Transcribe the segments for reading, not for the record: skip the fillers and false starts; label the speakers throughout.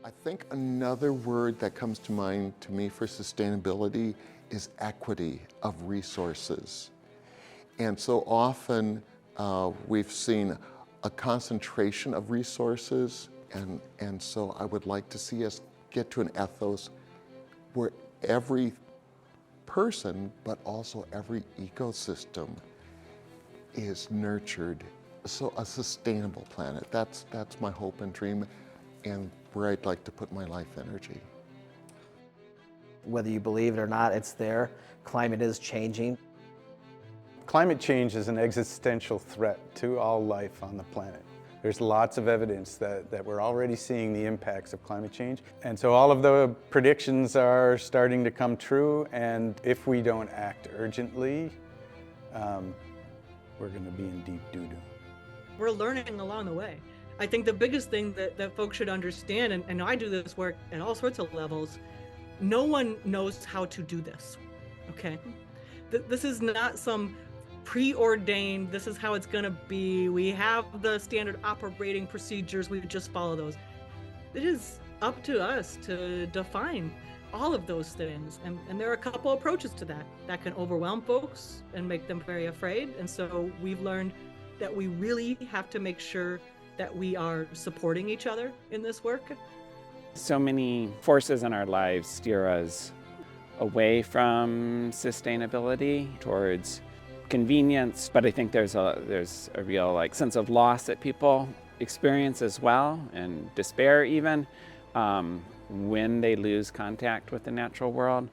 Speaker 1: I think another word that comes to mind to me for sustainability is equity of resources. And so often we've seen a concentration of resources, and so I would like to see us get to an ethos where every person, but also every ecosystem is nurtured. So a sustainable planet, that's my hope and dream, and where I'd like to put my life energy.
Speaker 2: Whether you believe it or not, it's there. Climate is changing.
Speaker 3: Climate change is an existential threat to all life on the planet. There's lots of evidence that we're already seeing the impacts of climate change. And so all of the predictions are starting to come true, and if we don't act urgently, we're going to be in deep doo-doo.
Speaker 4: We're learning along the way. I think the biggest thing that folks should understand, and I do this work at all sorts of levels, no one knows how to do this, okay? This is not some preordained, this is how it's gonna be, we have the standard operating procedures, we just follow those. It is up to us to define all of those things, and there are a couple approaches to that can overwhelm folks and make them very afraid, and so we've learned that we really have to make sure that we are supporting each other in this work.
Speaker 5: So many forces in our lives steer us away from sustainability towards convenience, but I think there's a real sense of loss that people experience as well, and despair even, when they lose contact with the natural world.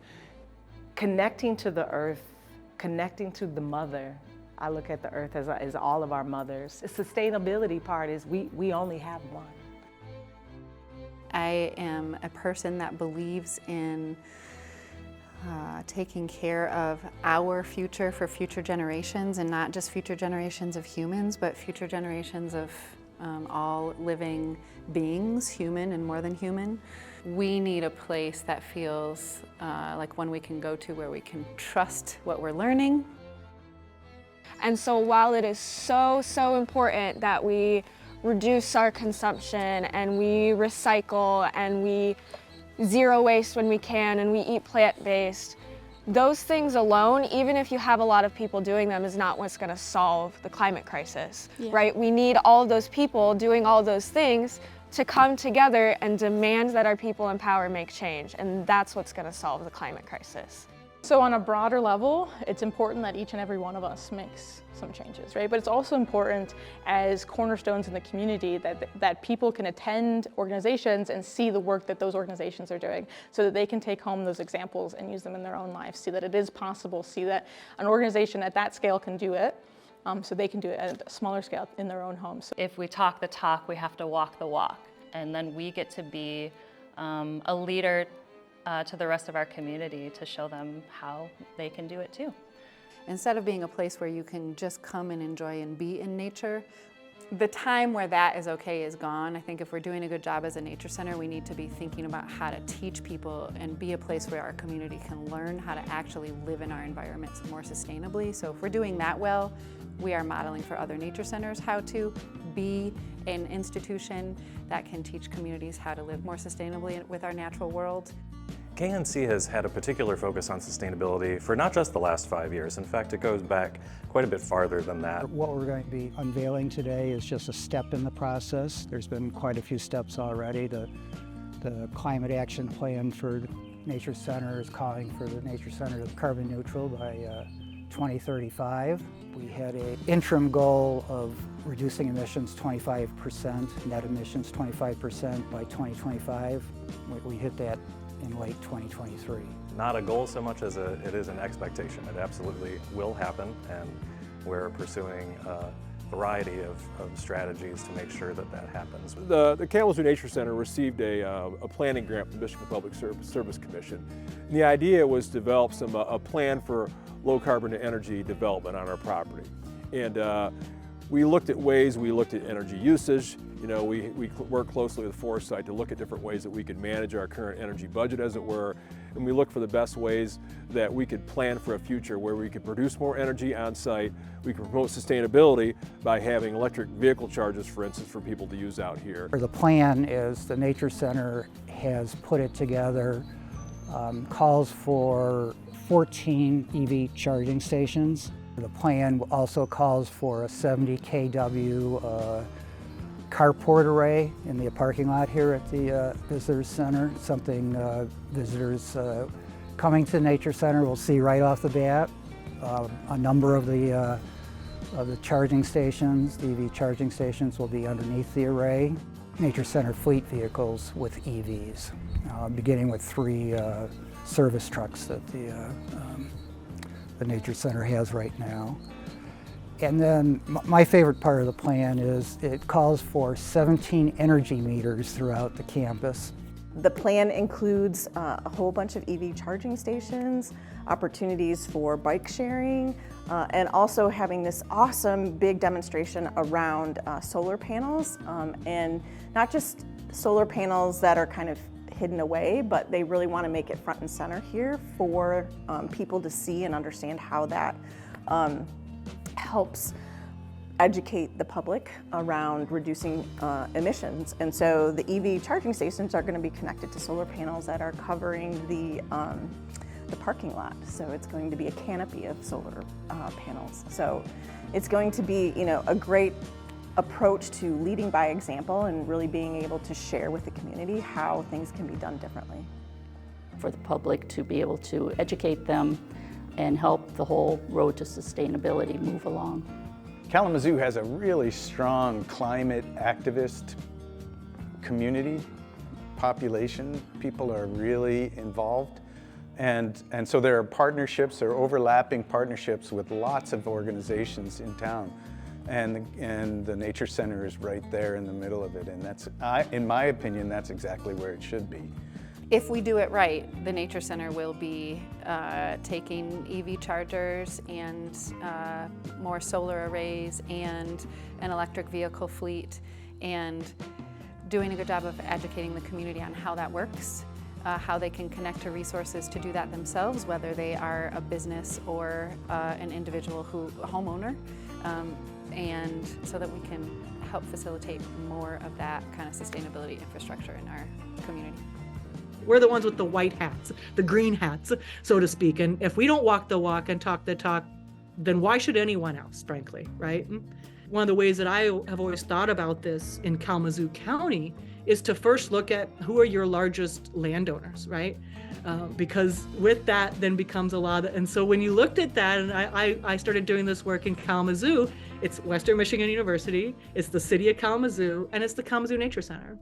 Speaker 6: Connecting to the earth, connecting to the mother. I look at the earth as all of our mothers. The sustainability part is we only have one.
Speaker 7: I am a person that believes in taking care of our future for future generations, and not just future generations of humans, but future generations of all living beings, human and more than human. We need a place that feels like one we can go to where we can trust what we're learning.
Speaker 8: And so while it is so important that we reduce our consumption and we recycle and we zero waste when we can and we eat plant-based, those things alone, even if you have a lot of people doing them, is not what's going to solve the climate crisis, right? We need all of those people doing all those things to come together and demand that our people in power make change, and that's what's going to solve the climate crisis.
Speaker 9: So on a broader level, it's important that each and every one of us makes some changes, right? But it's also important as cornerstones in the community that people can attend organizations and see the work that those organizations are doing, so that they can take home those examples and use them in their own lives, see that it is possible, see that an organization at that scale can do it, so they can do it at a smaller scale in their own homes.
Speaker 10: If we talk the talk, we have to walk the walk, and then we get to be a leader to the rest of our community to show them how they can do it too.
Speaker 7: Instead of being a place where you can just come and enjoy and be in nature, the time where that is okay is gone. I think if we're doing a good job as a nature center, we need to be thinking about how to teach people and be a place where our community can learn how to actually live in our environments more sustainably. So if we're doing that well, we are modeling for other nature centers how to be an institution that can teach communities how to live more sustainably with our natural world.
Speaker 11: KNC has had a particular focus on sustainability for not just the last 5 years. In fact, it goes back quite a bit farther than that.
Speaker 12: What we're going to be unveiling today is just a step in the process. There's been quite a few steps already. The climate action plan for the Nature Center is calling for the Nature Center to be carbon neutral by 2035. We had an interim goal of reducing emissions 25%, net emissions 25% by 2025. We hit that in late 2023.
Speaker 11: Not a goal so much as it is an expectation. It absolutely will happen, and we're pursuing a variety of strategies to make sure that that happens.
Speaker 13: The Kalamazoo Nature Center received a planning grant from the Michigan Public Service Commission. And the idea was to develop a plan for low carbon energy development on our property. And we looked at ways, we looked at energy usage, You know, we work closely with Foresight to look at different ways that we could manage our current energy budget, as it were, and we look for the best ways that we could plan for a future where we could produce more energy on site. We can promote sustainability by having electric vehicle charges, for instance, for people to use out here.
Speaker 12: The plan is the Nature Center has put it together, calls for 14 EV charging stations. The plan also calls for a 70 kW carport array in the parking lot here at the Visitors Center, something visitors coming to the Nature Center will see right off the bat. A number of the charging stations, the EV charging stations, will be underneath the array. Nature Center fleet vehicles with EVs, beginning with 3 service trucks that the Nature Center has right now. And then my favorite part of the plan is it calls for 17 energy meters throughout the campus.
Speaker 14: The plan includes a whole bunch of EV charging stations, opportunities for bike sharing, and also having this awesome big demonstration around solar panels, and not just solar panels that are kind of hidden away, but they really want to make it front and center here for people to see and understand how that helps educate the public around reducing emissions. And so the EV charging stations are going to be connected to solar panels that are covering the parking lot. So it's going to be a canopy of solar panels. So it's going to be, you know, a great approach to leading by example and really being able to share with the community how things can be done differently.
Speaker 15: For the public to be able to educate them and help the whole road to sustainability move along.
Speaker 3: Kalamazoo has a really strong climate activist community, population. People are really involved. And so there are partnerships, there are overlapping partnerships with lots of organizations in town. And the Nature Center is right there in the middle of it. And that's, in my opinion, that's exactly where it should be.
Speaker 7: If we do it right, the Nature Center will be taking EV chargers and more solar arrays and an electric vehicle fleet and doing a good job of educating the community on how that works, how they can connect to resources to do that themselves, whether they are a business or an individual a homeowner, and so that we can help facilitate more of that kind of sustainability infrastructure in our community.
Speaker 4: We're the ones with the white hats, the green hats, so to speak. And if we don't walk the walk and talk the talk, then why should anyone else, frankly, right? One of the ways that I have always thought about this in Kalamazoo County is to first look at who are your largest landowners, right? Because with that then becomes a lot and so when you looked at that, and I started doing this work in Kalamazoo, it's Western Michigan University, it's the city of Kalamazoo, and it's the Kalamazoo Nature Center.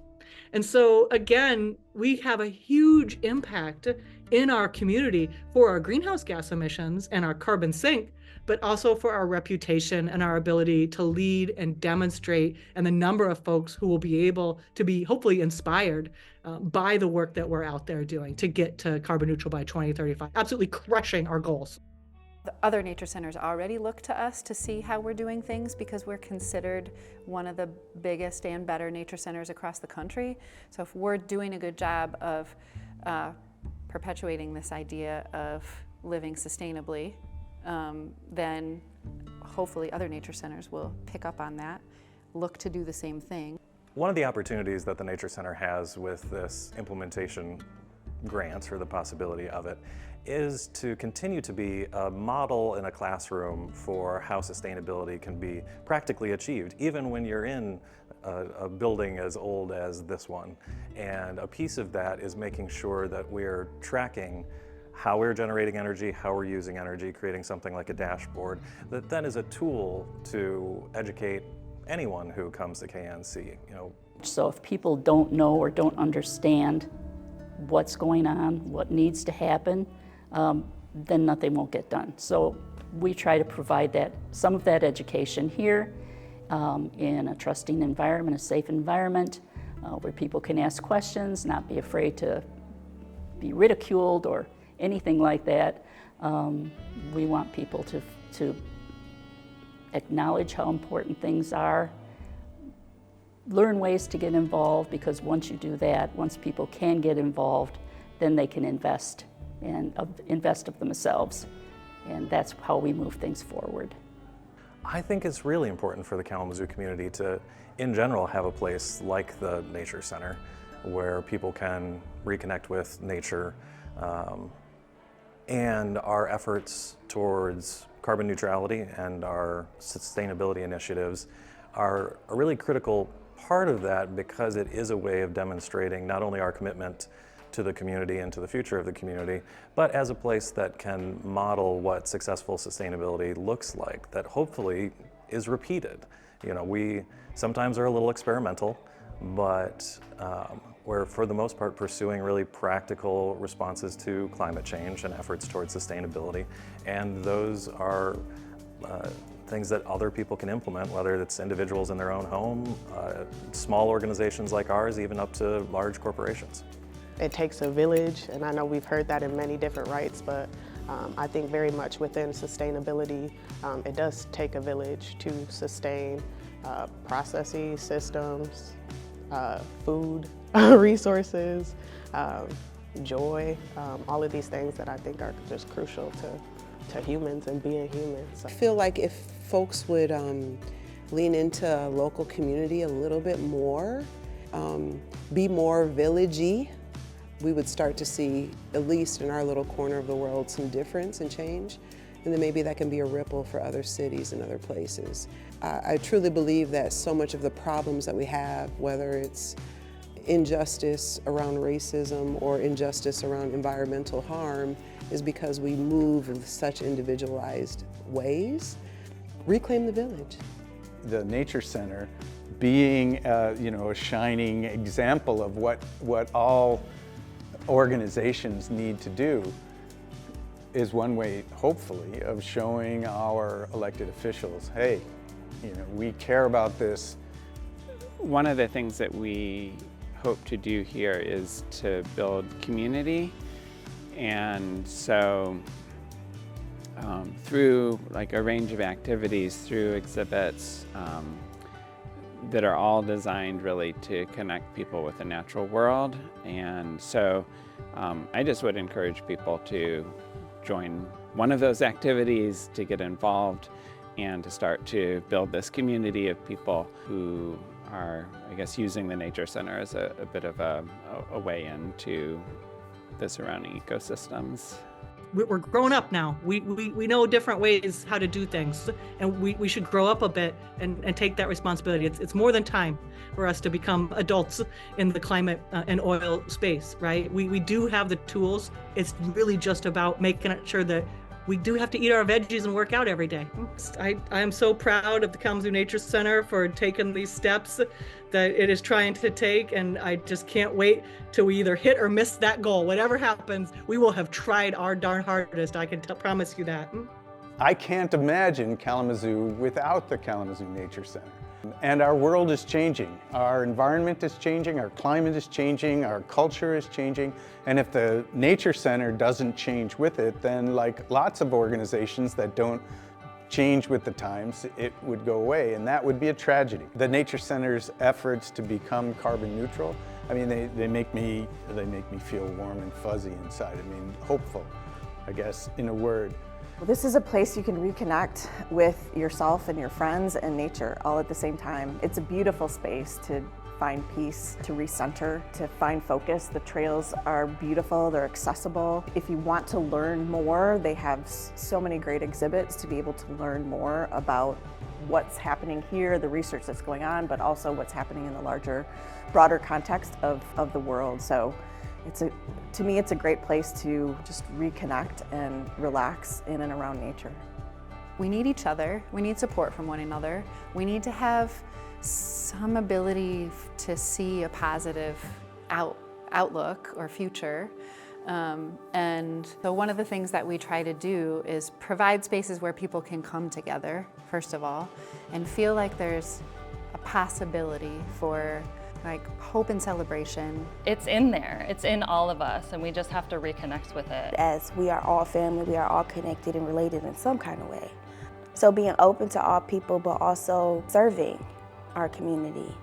Speaker 4: And so again, we have a huge impact in our community for our greenhouse gas emissions and our carbon sink, but also for our reputation and our ability to lead and demonstrate, and the number of folks who will be able to be hopefully inspired by the work that we're out there doing to get to carbon neutral by 2035, absolutely crushing our goals.
Speaker 7: The other nature centers already look to us to see how we're doing things because we're considered one of the biggest and better nature centers across the country. So if we're doing a good job of perpetuating this idea of living sustainably, then hopefully other nature centers will pick up on that, look to do the same thing.
Speaker 11: One of the opportunities that the Nature Center has with this implementation grant, or the possibility of it, is to continue to be a model in a classroom for how sustainability can be practically achieved, even when you're in a building as old as this one. And a piece of that is making sure that we're tracking how we're generating energy, how we're using energy, creating something like a dashboard that then is a tool to educate anyone who comes to KNC.
Speaker 15: So if people don't know or don't understand what's going on, what needs to happen, then nothing won't get done. So we try to provide some of that education here in a trusting environment, a safe environment, where people can ask questions, not be afraid to be ridiculed or anything like that. We want people to acknowledge how important things are, learn ways to get involved, because once you do that, once people can get involved, then they can invest of themselves. And that's how we move things forward.
Speaker 11: I think it's really important for the Kalamazoo community to, in general, have a place like the Nature Center where people can reconnect with nature, and our efforts towards carbon neutrality and our sustainability initiatives are a really critical part of that, because it is a way of demonstrating not only our commitment to the community and to the future of the community, but as a place that can model what successful sustainability looks like, that hopefully is repeated. You know, we sometimes are a little experimental, but we're for the most part pursuing really practical responses to climate change and efforts towards sustainability. And those are things that other people can implement, whether it's individuals in their own home, small organizations like ours, even up to large corporations.
Speaker 16: It takes a village, and I know we've heard that in many different rights, but I think very much within sustainability, it does take a village to sustain processes, systems, food, resources, joy, all of these things that I think are just crucial to humans and being humans.
Speaker 17: I feel like if folks would lean into local community a little bit more, be more village-y, we would start to see, at least in our little corner of the world, some difference and change. And then maybe that can be a ripple for other cities and other places. I truly believe that so much of the problems that we have, whether it's injustice around racism or injustice around environmental harm, is because we move in such individualized ways. Reclaim the village.
Speaker 3: The Nature Center being a shining example of what all organizations need to do is one way, hopefully, of showing our elected officials, hey, we care about this.
Speaker 5: One of the things that we hope to do here is to build community, and so through like a range of activities, through exhibits that are all designed really to connect people with the natural world. And so I just would encourage people to join one of those activities, to get involved, and to start to build this community of people who are, I guess, using the Nature Center as a bit of a way into the surrounding ecosystems.
Speaker 4: We're grown up now. We know different ways how to do things, and we should grow up a bit and take that responsibility. It's more than time for us to become adults in the climate and oil space, right? We do have the tools. It's really just about making sure that we do have to eat our veggies and work out every day. I am so proud of the Kalamazoo Nature Center for taking these steps that it is trying to take, and I just can't wait till we either hit or miss that goal. Whatever happens, we will have tried our darn hardest. I can promise you that.
Speaker 3: I can't imagine Kalamazoo without the Kalamazoo Nature Center. And our world is changing. Our environment is changing, our climate is changing, our culture is changing. And if the Nature Center doesn't change with it, then like lots of organizations that don't change with the times, it would go away, and that would be a tragedy. The Nature Center's efforts to become carbon neutral, I mean, they make me feel warm and fuzzy inside. I mean, hopeful, I guess, in a word.
Speaker 14: Well, this is a place you can reconnect with yourself and your friends and nature all at the same time. It's a beautiful space to find peace, to recenter, to find focus. The trails are beautiful, they're accessible. If you want to learn more, they have so many great exhibits to be able to learn more about what's happening here, the research that's going on, but also what's happening in the larger, broader context of the world. So to me, it's a great place to just reconnect and relax in and around nature.
Speaker 7: We need each other. We need support from one another. We need to have some ability to see a positive outlook or future. And so one of the things that we try to do is provide spaces where people can come together, first of all, and feel like there's a possibility for like hope and celebration.
Speaker 10: It's in there, it's in all of us, and we just have to reconnect with it.
Speaker 18: As we are all family, we are all connected and related in some kind of way. So being open to all people, but also serving our community.